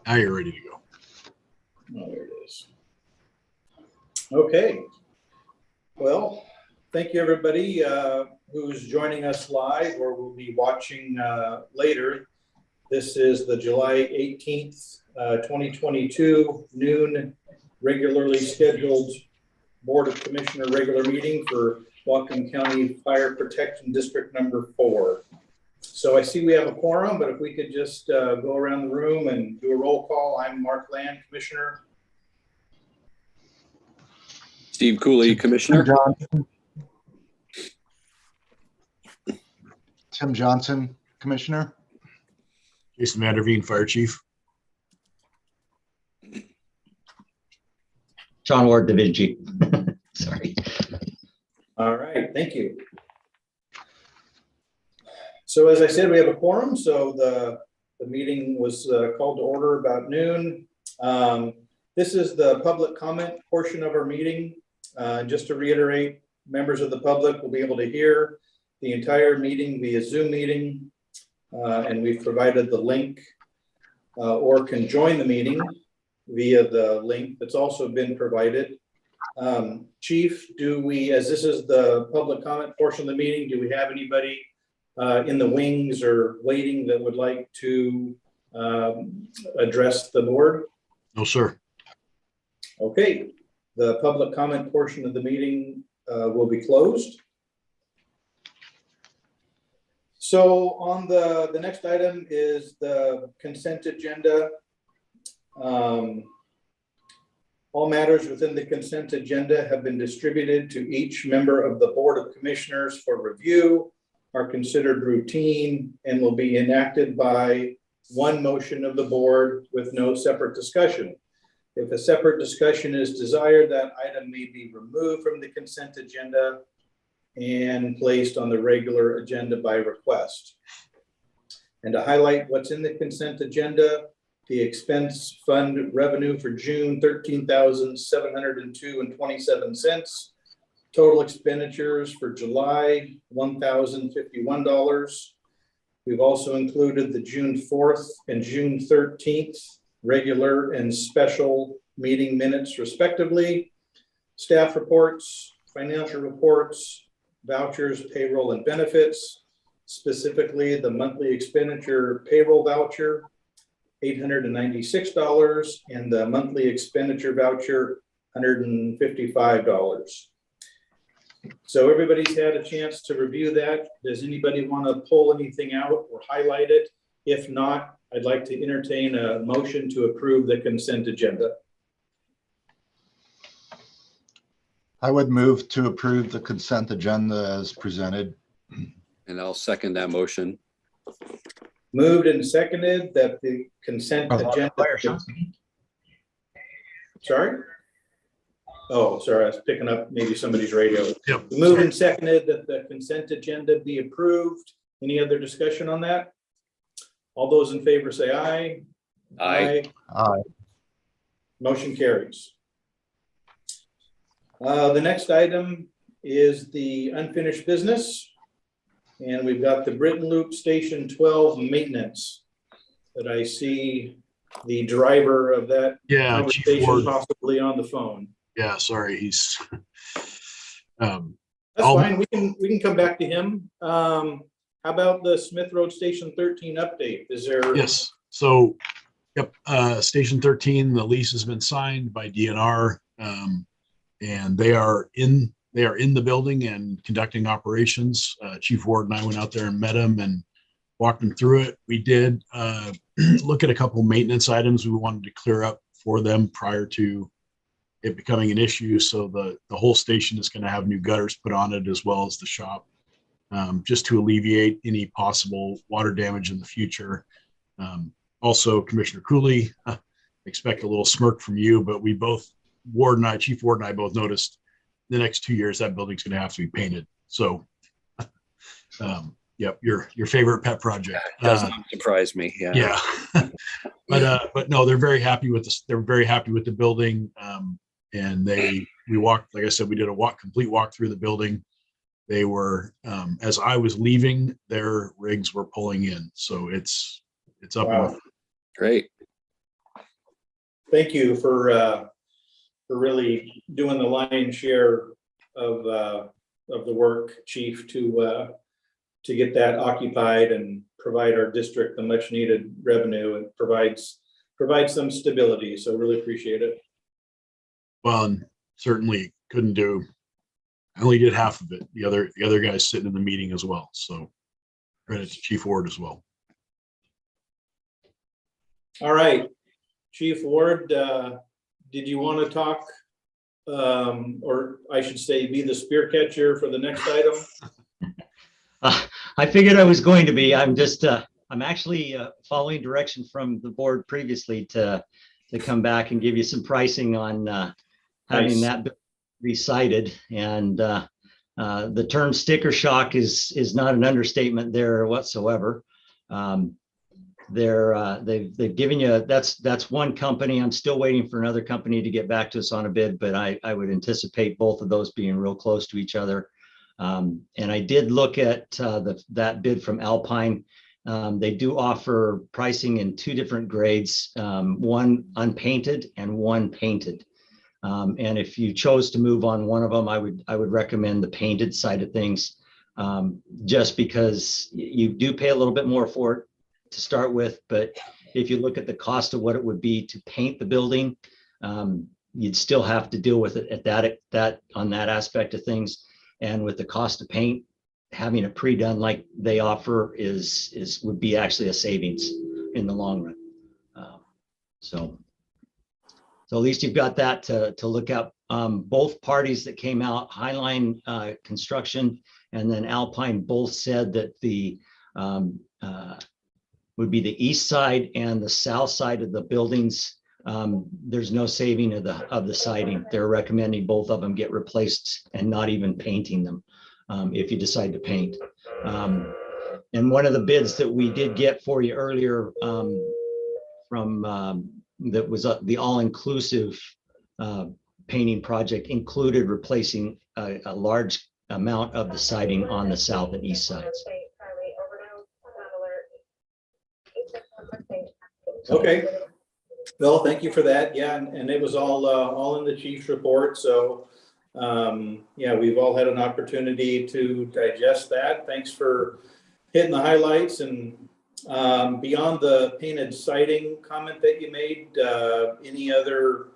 Now you're ready to go. Oh, there it is. Okay. Well, thank you everybody who's joining us live or will be watching later. This is the July 18th, 2022 noon regularly scheduled Board of Commissioner regular meeting for Whatcom County Fire Protection District number 4. So I see we have a quorum, but if we could just go around the room and do a roll call. I'm Mark Land, Commissioner. Steve Cooley, Commissioner. Tim Johnson, Commissioner. Jason Vanderveen, Fire Chief. John Ward, Division Chief. Sorry. All right, thank you. So as I said, we have a quorum. So the meeting was called to order about noon. This is the public comment portion of our meeting. Just to reiterate, members of the public will be able to hear the entire meeting via Zoom meeting. And we've provided the link or can join the meeting via the link that's also been provided. Chief, as this is the public comment portion of the meeting, do we have anybody in the wings or waiting that would like to address the board? No, sir. Okay, the public comment portion of the meeting will be closed. So on the next item is the consent agenda. All matters within the consent agenda have been distributed to each member of the Board of Commissioners for review, are considered routine, and will be enacted by one motion of the board with no separate discussion. If a separate discussion is desired, that item may be removed from the consent agenda and placed on the regular agenda by request. And to highlight what's in the consent agenda, the expense fund revenue for June, $13,702.27. Total expenditures for July, $1,051. We've also included the June 4th and June 13th regular and special meeting minutes respectively, staff reports, financial reports, vouchers, payroll, and benefits, specifically the monthly expenditure payroll voucher, $896, and the monthly expenditure voucher, $155. So everybody's had a chance to review that. Does anybody want to pull anything out or highlight it? If not, I'd like to entertain a motion to approve the consent agenda. I would move to approve the consent agenda as presented. And I'll second that motion. Moved and seconded that the consent agenda. Sorry? Oh, sorry, I was picking up maybe somebody's radio. Yep. Moved and seconded that the consent agenda be approved. Any other discussion on that? All those in favor say aye. Aye. Aye. Motion carries. The next item is the unfinished business. And we've got the Britton Loop Station 12 maintenance that I see the driver of that conversation possibly on the phone. Yeah, sorry, he's that's fine. We can come back to him. How about the Smith Road Station 13 update? Is there? Yes. So, yep. Station 13, the lease has been signed by DNR, and they are in the building and conducting operations. Chief Ward and I went out there and met him and walked him through it. We did look at a couple maintenance items we wanted to clear up for them prior to it becoming an issue. So the whole station is going to have new gutters put on it, as well as the shop, just to alleviate any possible water damage in the future. Also, Commissioner Cooley, expect a little smirk from you, but we both, Chief Ward and I both noticed the next 2 years that building's going to have to be painted. So, yep, your favorite pet project. Doesn't surprise me. Yeah. Yeah. But no, they're very happy with this. They're very happy with the building. And we walked, like I said, we did a complete walk through the building. They were, as I was leaving, their rigs were pulling in. So it's up. Wow. Great. thank you for really doing the lion's share of the work, Chief, to get that occupied and provide our district the much needed revenue. It provides some stability. So really appreciate it. Well, and certainly couldn't do. I only did half of it. The other guys sitting in the meeting as well. So credit to Chief Ward as well. All right, Chief Ward, did you want to talk, or I should say, be the spear catcher for the next item? I figured I was going to be. I'm just, I'm actually following direction from the board previously to come back and give you some pricing on having Nice. that recited. And the term sticker shock is not an understatement there whatsoever. They've given you, that's one company. I'm still waiting for another company to get back to us on a bid, but I would anticipate both of those being real close to each other. And I did look at that bid from Alpine. They do offer pricing in two different grades, one unpainted and one painted. And if you chose to move on one of them, I would recommend the painted side of things, just because you do pay a little bit more for it to start with. But if you look at the cost of what it would be to paint the building, you'd still have to deal with it at that on that aspect of things. And with the cost of paint, having it pre-done like they offer would be actually a savings in the long run. So at least you've got that to look at. Both parties that came out, Highline Construction and then Alpine, both said that the would be the east side and the south side of the buildings. There's no saving of the siding. They're recommending both of them get replaced and not even painting them if you decide to paint. And one of the bids that we did get for you earlier from that was the all-inclusive painting project included replacing a large amount of the siding on the south and east sides. Okay. Well, thank you for that. Yeah, and it was all in the chief's report. So, yeah, we've all had an opportunity to digest that. Thanks for hitting the highlights. And beyond the painted siding comment that you made, any other,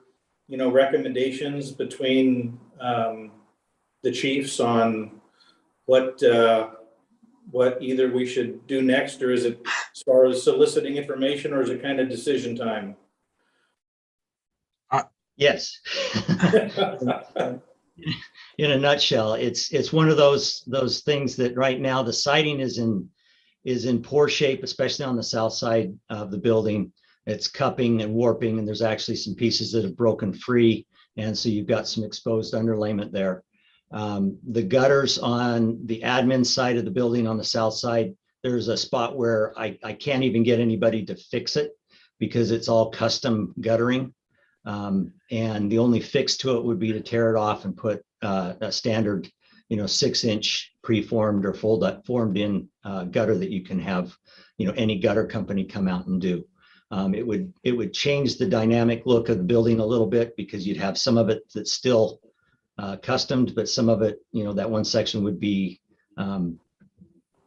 recommendations between the chiefs on what either we should do next, or is it as far as soliciting information, or is it kind of decision time? Yes. In a nutshell, it's one of those things that right now the siding is in poor shape, especially on the south side of the building. It's cupping and warping, and there's actually some pieces that have broken free, and so you've got some exposed underlayment there. The gutters on the admin side of the building on the south side, there's a spot where I can't even get anybody to fix it because it's all custom guttering. And the only fix to it would be to tear it off and put a standard, 6-inch preformed or formed in gutter that you can have, any gutter company come out and do. It would change the dynamic look of the building a little bit because you'd have some of it that's still customed, but some of it, that one section would be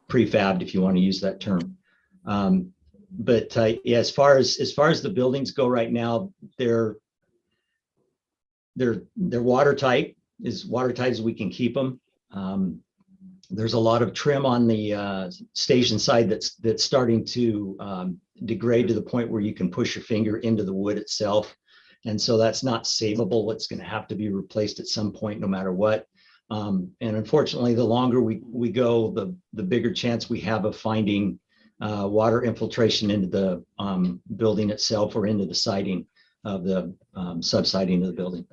prefabbed, if you want to use that term. But yeah, as far as the buildings go right now, they're watertight, as watertight as we can keep them. There's a lot of trim on the station side that's starting to degrade to the point where you can push your finger into the wood itself. And so that's not savable. It's going to have to be replaced at some point, no matter what. And unfortunately, the longer we go, the bigger chance we have of finding water infiltration into the building itself or into the siding of the subsiding of the building.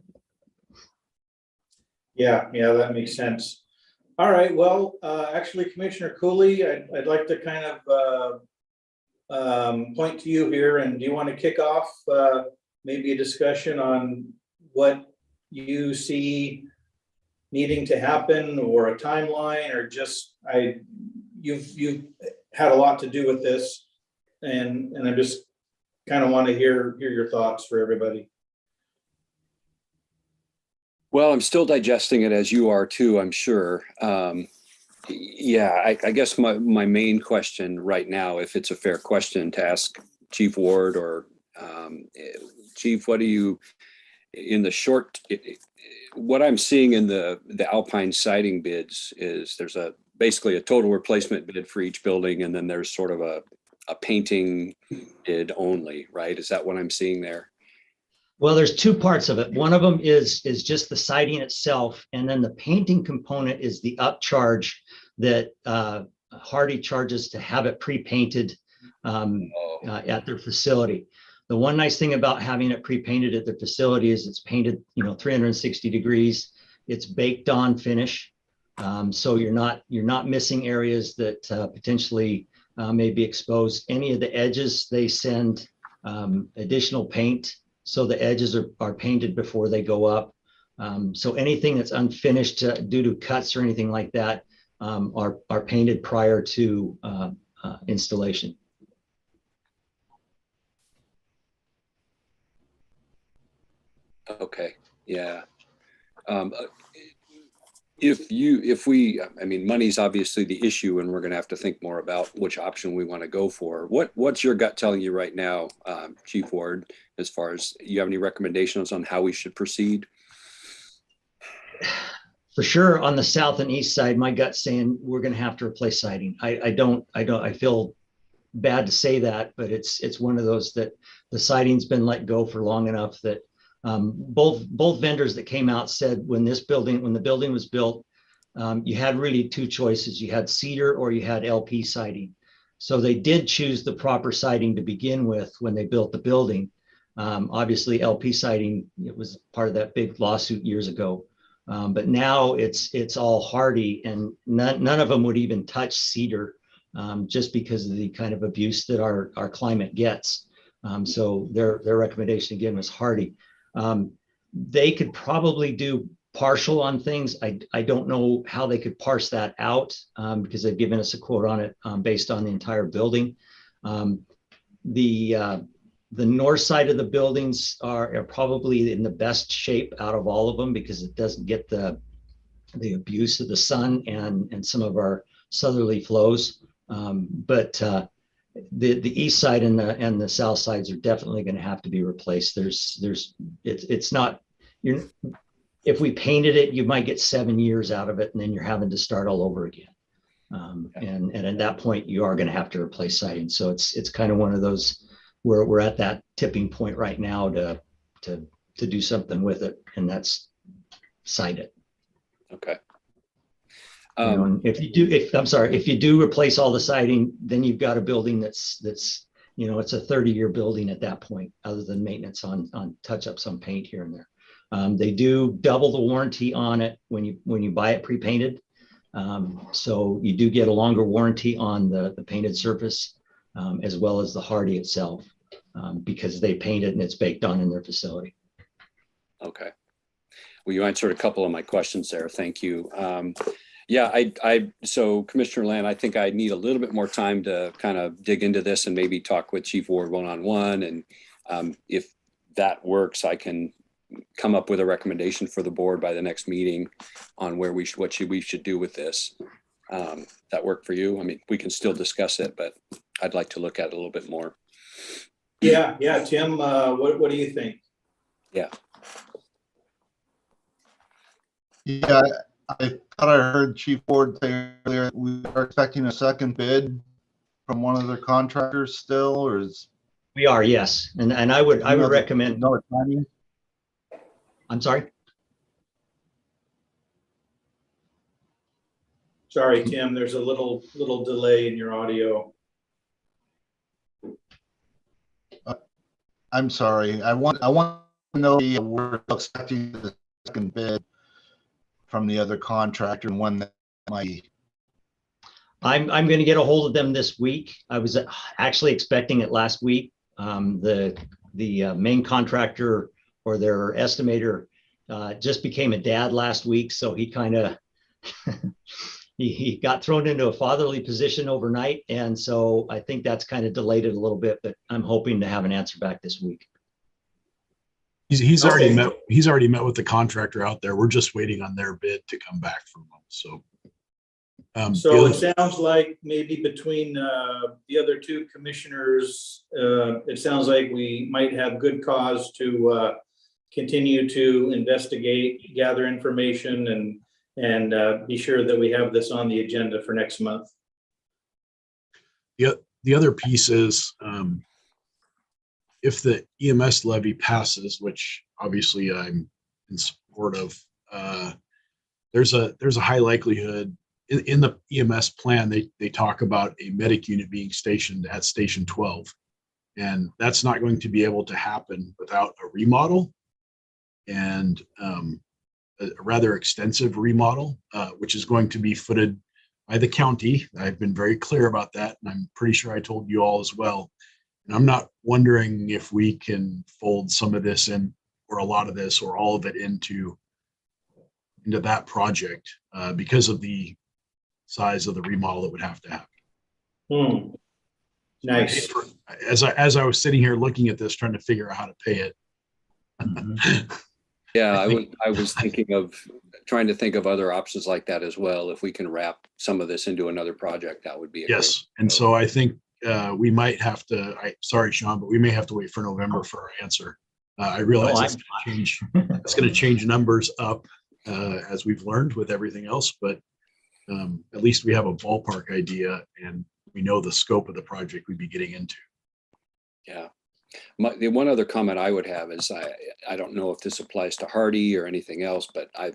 Yeah, that makes sense. All right. Well, actually, Commissioner Cooley, I'd like to kind of point to you here. And do you want to kick off maybe a discussion on what you see needing to happen, or a timeline, or just you've had a lot to do with this, and I'm just kind of want to hear your thoughts for everybody. Well, I'm still digesting it as you are too, I'm sure. Yeah, I guess my main question right now, if it's a fair question to ask Chief Ward or Chief, what do you, in the short, what I'm seeing in the Alpine siding bids is there's basically a total replacement bid for each building, and then there's sort of a painting bid only, right? Is that what I'm seeing there? Well, there's two parts of it. One of them is just the siding itself, and then the painting component is the upcharge that Hardie charges to have it pre-painted at their facility. The one nice thing about having it pre-painted at the facility is it's painted, 360 degrees. It's baked on finish, so you're not missing areas that potentially may be exposed. Any of the edges, they send additional paint. So the edges are painted before they go up. So anything that's unfinished due to cuts or anything like that are painted prior to installation. Okay, yeah. I mean, money's obviously the issue, and we're going to have to think more about which option we want to go for. What's your gut telling you right now, Chief Ward, as far as you have any recommendations on how we should proceed? For sure, on the south and east side, my gut's saying we're going to have to replace siding. I feel bad to say that, but it's one of those that the siding's been let go for long enough that both vendors that came out said when the building was built, you had really two choices. You had cedar or you had LP siding. So they did choose the proper siding to begin with when they built the building. Obviously LP siding, it was part of that big lawsuit years ago. But now it's all Hardie, and none of them would even touch cedar just because of the kind of abuse that our climate gets. So their recommendation again was Hardie. They could probably do partial on things. I don't know how they could parse that out because they've given us a quote on it based on the entire building. The north side of the buildings are probably in the best shape out of all of them because it doesn't get the abuse of the sun and some of our southerly flows. But the east side and the south sides are definitely going to have to be replaced. It's not, if we painted it, you might get 7 years out of it, and then you're having to start all over again. And at that point, you are going to have to replace siding. So it's kind of one of those where we're at that tipping point right now to do something with it, and that's side it. Okay. If you do replace all the siding, then you've got a building that's it's a 30-year building at that point, other than maintenance on touch-ups on paint here and there. They do double the warranty on it when you buy it pre-painted. So you do get a longer warranty on the painted surface as well as the Hardie itself because they paint it and it's baked on in their facility. Okay. Well, you answered a couple of my questions there. Thank you. Yeah, so Commissioner Land, I think I need a little bit more time to kind of dig into this and maybe talk with Chief Ward one-on-one. And if that works, I can come up with a recommendation for the board by the next meeting on what we should do with this. That work for you? I mean, we can still discuss it, but I'd like to look at it a little bit more. Yeah, Tim, what do you think? Yeah. Yeah, I thought I heard Chief Ward say earlier we are expecting a second bid from one of their contractors still, or is? We are, yes, and I would recommend. No timing. I'm sorry. Sorry, Tim, there's a little delay in your audio. I'm sorry. I want to know we're expecting the second bid from the other contractor and when that might. I'm going to get a hold of them this week. I was actually expecting it last week. The main contractor or their estimator just became a dad last week, so he kind of he got thrown into a fatherly position overnight. And so I think that's kind of delayed it a little bit, but I'm hoping to have an answer back this week. He's Okay. already met with the contractor out there. We're just waiting on their bid to come back from them. So, the So other- it sounds like maybe between the other two commissioners, it sounds like we might have good cause to continue to investigate, gather information, and be sure that we have this on the agenda for next month. the other piece is, if the EMS levy passes, which obviously I'm in support of, there's a high likelihood in the EMS plan, they talk about a medic unit being stationed at Station 12. And that's not going to be able to happen without a remodel and a rather extensive remodel, which is going to be footed by the county. I've been very clear about that, and I'm pretty sure I told you all as well. And I'm not wondering if we can fold some of this in, or a lot of this, or all of it into that project because of the size of the remodel that would have to happen. Nice. As I was sitting here looking at this, trying to figure out how to pay it. Yeah, I was thinking of trying to think of other options like that as well. If we can wrap some of this into another project, that would be a Yes. great. And so I think we might have to, sorry, Sean, but we may have to wait for November for our answer. I realize it's going to change numbers up as we've learned with everything else, but at least we have a ballpark idea and we know the scope of the project we'd be getting into. Yeah. The one other comment I would have is I don't know if this applies to Hardy or anything else, but I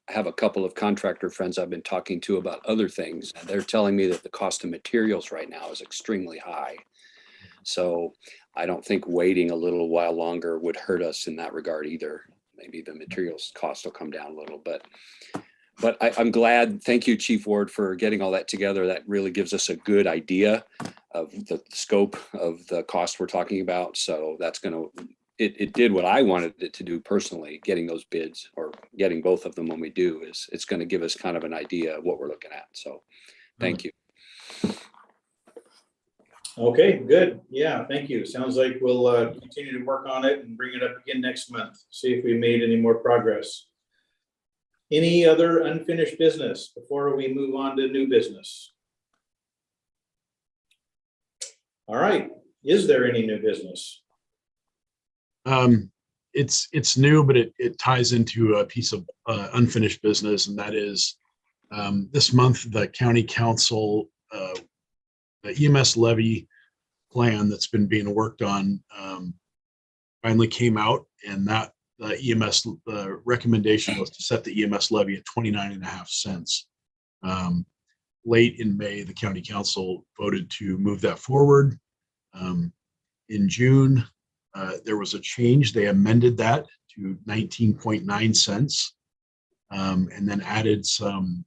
have a couple of contractor friends I've been talking to about other things, and they're telling me that the cost of materials right now is extremely high. So I don't think waiting a little while longer would hurt us in that regard either. Maybe the materials cost will come down a little, but I'm glad. Thank you, Chief Ward, for getting all that together. That really gives us a good idea of the scope of the cost we're talking about. So that's it did what I wanted it to do personally, getting those bids or getting both of them when we do it's going to give us kind of an idea of what we're looking at. So thank you. Okay, good. Yeah, thank you. Sounds like we'll continue to work on it and bring it up again next month. See if we made any more progress. Any other unfinished business before we move on to new business? All right. Is there any new business? It's new, but it ties into a piece of unfinished business, and that is this month the county council, the EMS levy plan that's been being worked on finally came out, and that the EMS recommendation was to set the EMS levy at 29.5 cents. Late in May, the county council voted to move that forward. In June, there was a change. They amended that to 19.9 cents and then added some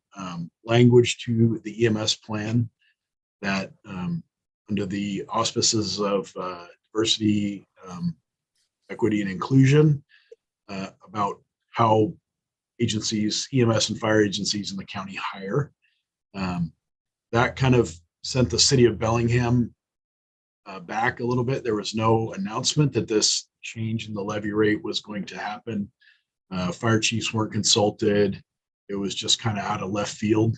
language to the EMS plan that under the auspices of diversity, equity, and inclusion about how agencies, EMS and fire agencies in the county hire. That kind of sent the city of Bellingham back a little bit. There was no announcement that this change in the levy rate was going to happen. Fire chiefs weren't consulted. It was just kind of out of left field.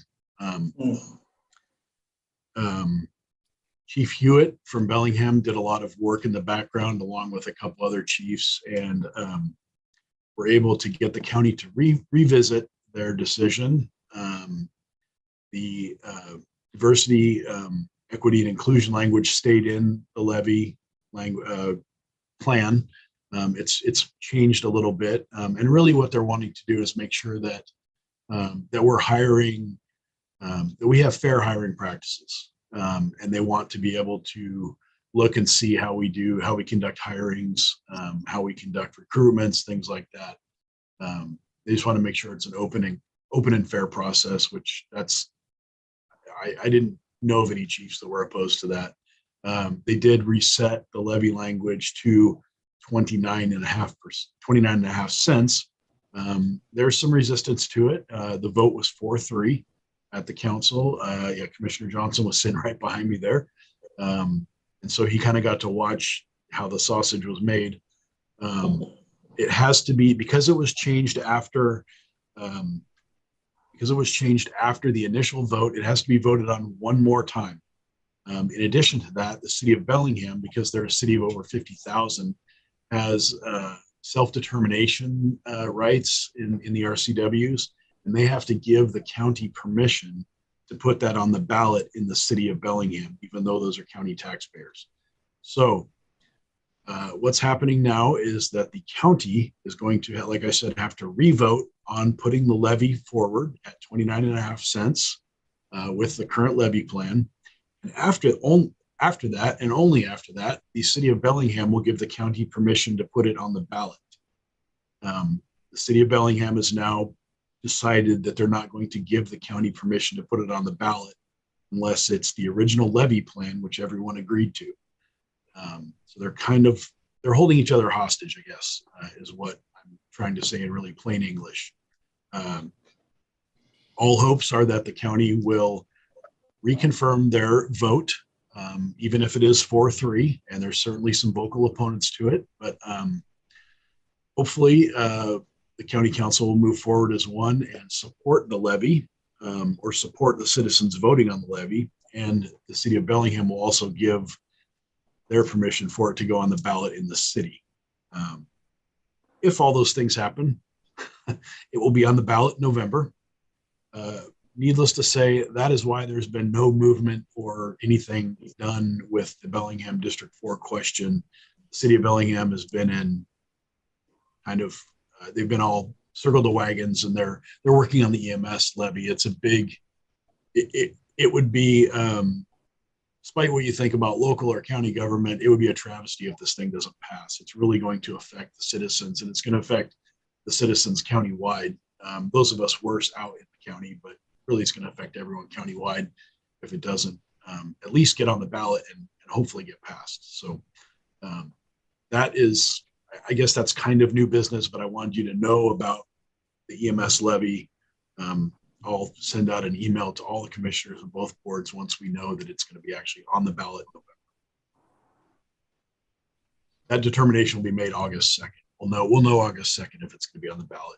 Chief Hewitt from Bellingham did a lot of work in the background along with a couple other chiefs, and were able to get the county to revisit their decision. The diversity, equity, and inclusion language stayed in the levy plan. It's changed a little bit, and really what they're wanting to do is make sure that that we're hiring, that we have fair hiring practices, and they want to be able to look and see how we conduct hirings, how we conduct recruitments, things like that. They just want to make sure it's an open and fair process, which I didn't know of any chiefs that were opposed to that. They did reset the levy language to 29.5 cents. There's some resistance to it. The vote was 4-3. at the council. Yeah, Commissioner Johnson was sitting right behind me there. And so he kind of got to watch how the sausage was made. It has to be, because it was changed after, the initial vote, it has to be voted on one more time. In addition to that, the city of Bellingham, because they're a city of over 50,000, has self-determination rights in the RCWs, and they have to give the county permission to put that on the ballot in the city of Bellingham, even though those are county taxpayers. So what's happening now is that the county is going to, like I said, have to revote on putting the levy forward at 29.5 cents with the current levy plan. And after that, and only after that, the city of Bellingham will give the county permission to put it on the ballot. The city of Bellingham has now decided that they're not going to give the county permission to put it on the ballot unless it's the original levy plan, which everyone agreed to. So they're holding each other hostage, I guess, is what I'm trying to say in really plain English. All hopes are that the county will reconfirm their vote, even if it is 4-3, and there's certainly some vocal opponents to it, but hopefully the county council will move forward as one and support the levy, or support the citizens voting on the levy, and the city of Bellingham will also give their permission for it to go on the ballot in the city. If all those things happen, it will be on the ballot in November. Needless to say, that is why there's been no movement or anything done with the Bellingham District 4 question. The city of Bellingham has been in kind of, they've been all circled the wagons, and they're working on the EMS levy. It's a big, it would be, despite what you think about local or county government, it would be a travesty if this thing doesn't pass. It's really going to affect the citizens, and it's going to affect the citizens countywide. Those of us worse out in the county, but really it's going to affect everyone countywide if it doesn't at least get on the ballot and hopefully get passed. So that is, I guess that's kind of new business, but I wanted you to know about the EMS levy. I'll send out an email to all the commissioners of both boards once we know that it's going to be actually on the ballot in November. That determination will be made August 2nd. We'll know August 2nd if it's going to be on the ballot.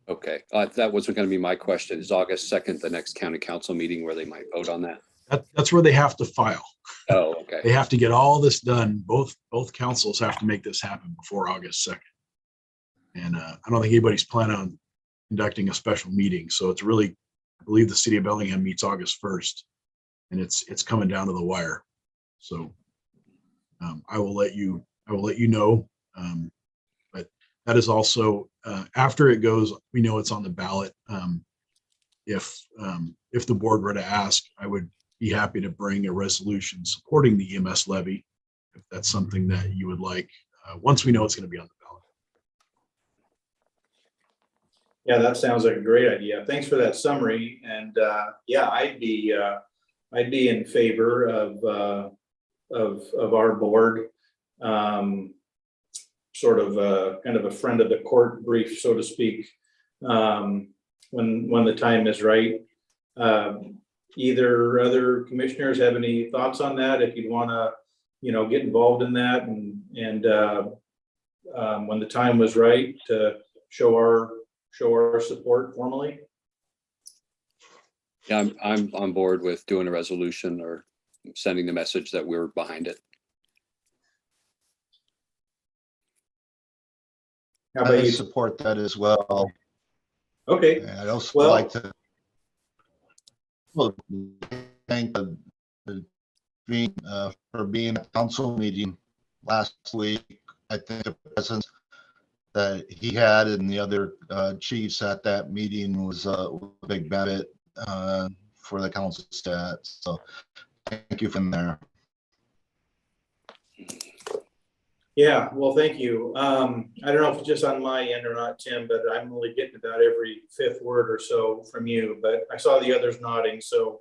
Okay, that wasn't going to be my question. Is August 2nd the next county council meeting where they might vote on that? That's where they have to file. Oh, okay. They have to get all this done. Both councils have to make this happen before August 2nd. And I don't think anybody's planning on conducting a special meeting. So it's really, I believe the city of Bellingham meets August 1st, and it's coming down to the wire. So I will let you know. But that is also after it goes, we know it's on the ballot. If the board were to ask, I would be happy to bring a resolution supporting the EMS levy, if that's something that you would like, once we know it's going to be on the ballot. Yeah, that sounds like a great idea. Thanks for that summary. And yeah, I'd be in favor of our board, sort of kind of a friend of the court brief, so to speak, when the time is right. Either other commissioners have any thoughts on that? If you'd want to, get involved in that, and when the time was right to show our support formally. Yeah, I'm on board with doing a resolution or sending the message that we're behind it. How about I you? support that as well. Okay. And I'd also Well, like to thank for being at council meeting last week. I think the presence that he had and the other chiefs at that meeting was a big benefit for the council stats. So thank you from there. yeah, well, thank you. I don't know if it's just on my end or not, Tim, but I'm only getting about every fifth word or so from you, but I saw the others nodding, so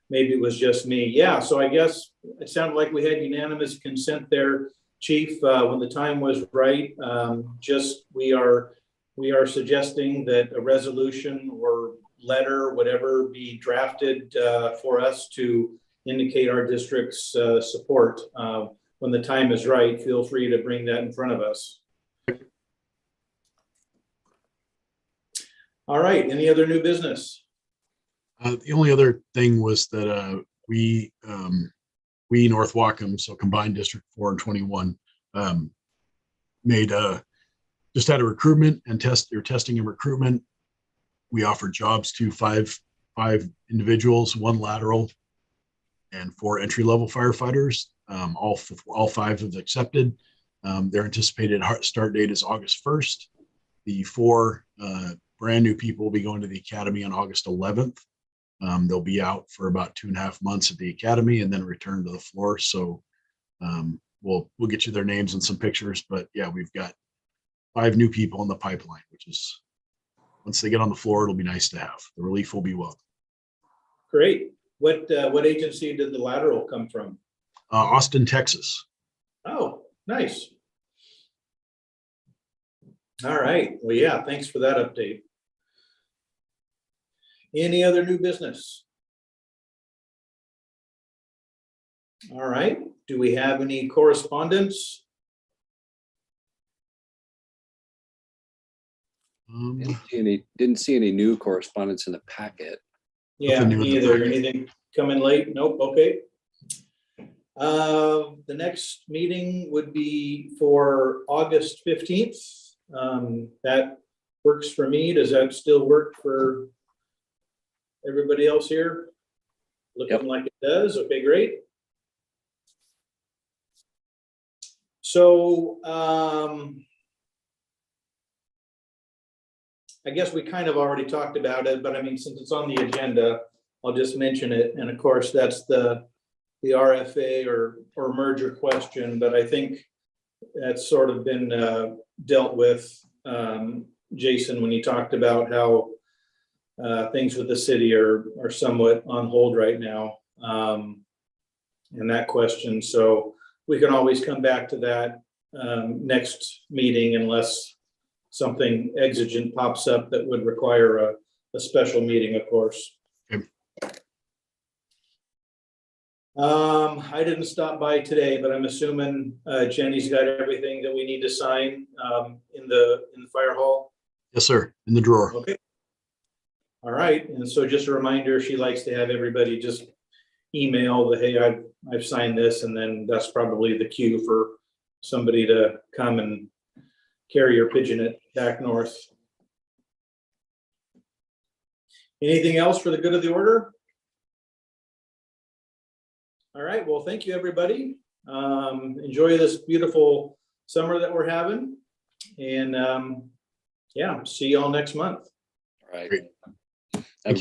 maybe it was just me. Yeah, so I guess it sounded like we had unanimous consent there, Chief, when the time was right. We are suggesting that a resolution or letter, whatever, be drafted for us to indicate our district's support. When the time is right, feel free to bring that in front of us. All right, any other new business? The only other thing was that we North Wacom, so combined District 4 and 21, just had a recruitment and testing and recruitment. We offered jobs to five individuals, 1 lateral, and 4 entry-level firefighters. All 5 have accepted. Their anticipated start date is August 1st. The 4 brand new people will be going to the academy on August 11th. They'll be out for about 2.5 months at the academy and then return to the floor. So we'll get you their names and some pictures. But yeah, we've got 5 new people in the pipeline, which is, once they get on the floor, it'll be nice to have. The relief will be welcome. Great. What agency did the lateral come from? Austin, Texas. Oh, nice. All right. Well, yeah, thanks for that update. Any other new business? All right. Do we have any correspondence? Didn't see any new correspondence in the packet. Yeah, Nothing new in the neither. packet. Anything coming late? Nope. Okay. The next meeting would be for August 15th. That works for me. Does that still work for everybody else here? Looking like it does. Okay, great. So I guess we kind of already talked about it, but I mean, since it's on the agenda, I'll just mention it. And of course, that's the RFA or merger question, but I think that's sort of been dealt with, Jason, when you talked about how things with the city are somewhat on hold right now, in that question. So we can always come back to that next meeting unless something exigent pops up that would require a special meeting, of course. Okay. I didn't stop by today, but I'm assuming Jenny's got everything that we need to sign in the fire hall. Yes, sir. In the drawer. Okay. All right. And so just a reminder, she likes to have everybody just email the, hey, I've signed this, and then that's probably the cue for somebody to come and carry or pigeon it back north. Anything else for the good of the order? All right. Well, thank you, everybody. Enjoy this beautiful summer that we're having. And yeah, see you all next month. All right. Great. Have a